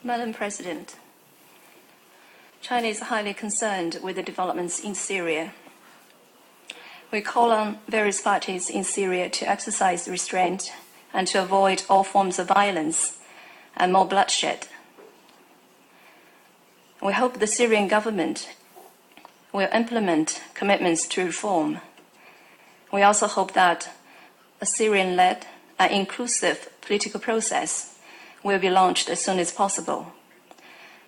Madam President, China is highly concerned with the developments in Syria. We call on various parties in Syria to exercise restraint and to avoid all forms of violence and more bloodshed. We hope the Syrian government will implement commitments to reform. We also hope that a Syrian-led and inclusive political process will be launched as soon as possible,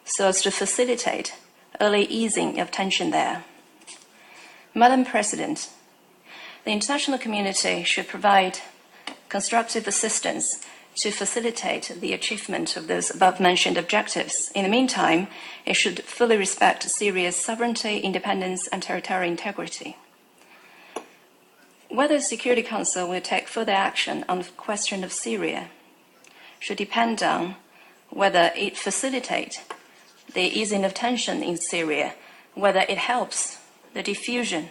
so as to facilitate early easing of tension there. Madam President, the international community should provide constructive assistance to facilitate the achievement of those above-mentioned objectives. In the meantime, it should fully respect Syria's sovereignty, independence, and territorial integrity. Whether the Security Council will take further action on the question of Syria should depend on whether it facilitates the easing of tension in Syria, whether it helps the diffusion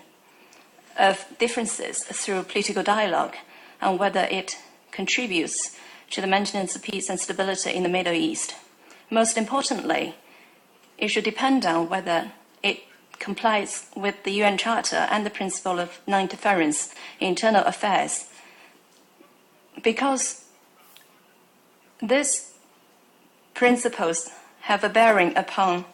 of differences through political dialogue, and whether it contributes to the maintenance of peace and stability in the Middle East. Most importantly, it should depend on whether it complies with the UN Charter and the principle of non-interference in internal affairs, because these principles have a bearing upon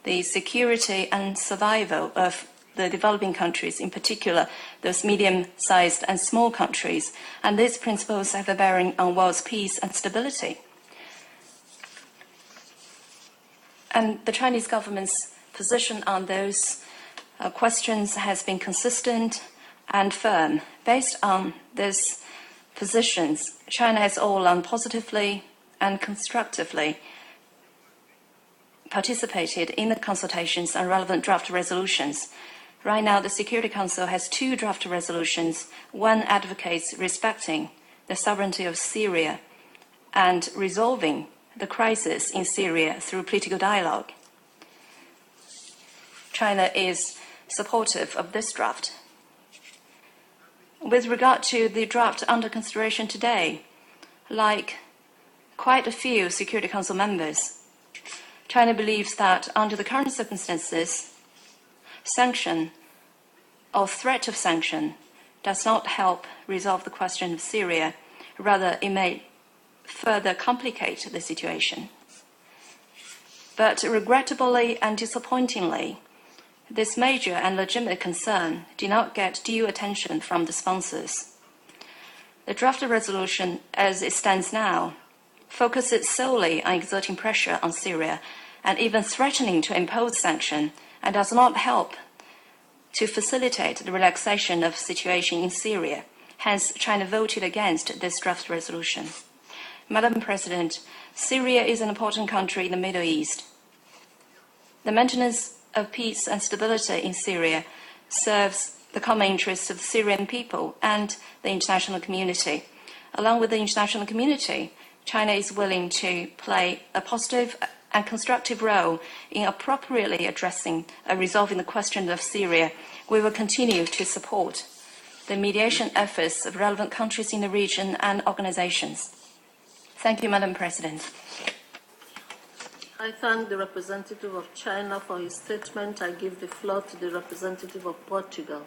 the security and survival of the developing countries, in particular those medium-sized and small countries, and these principles have a bearing on world's peace and stability. And the Chinese government's position on those questions has been consistent and firm. Based on these positions, China has all along positively and constructively participated in the consultations on relevant draft resolutions. Right now, the Security Council has 2 draft resolutions. One advocates respecting the sovereignty of Syria and resolving the crisis in Syria through political dialogue. China is supportive of this draft. With regard to the draft under consideration today, like quite a few Security Council members, China believes that under the current circumstances, sanction or threat of sanction does not help resolve the question of Syria. Rather, it may further complicate the situation. But regrettably and disappointingly, this major and legitimate concern did not get due attention from the sponsors. The draft resolution, as it stands now, focuses solely on exerting pressure on Syria and even threatening to impose sanctions, and does not help to facilitate the relaxation of the situation in Syria. Hence, China voted against this draft resolution. Madam President, Syria is an important country in the Middle East. The maintenance of peace and stability in Syria serves the common interests of the Syrian people and the international community. Along with the international community, China is willing to play a positive and constructive role in appropriately addressing and resolving the question of Syria. We will continue to support the mediation efforts of relevant countries in the region and organizations. Thank you, Madam President. I thank the representative of China for his statement. I give the floor to the representative of Portugal.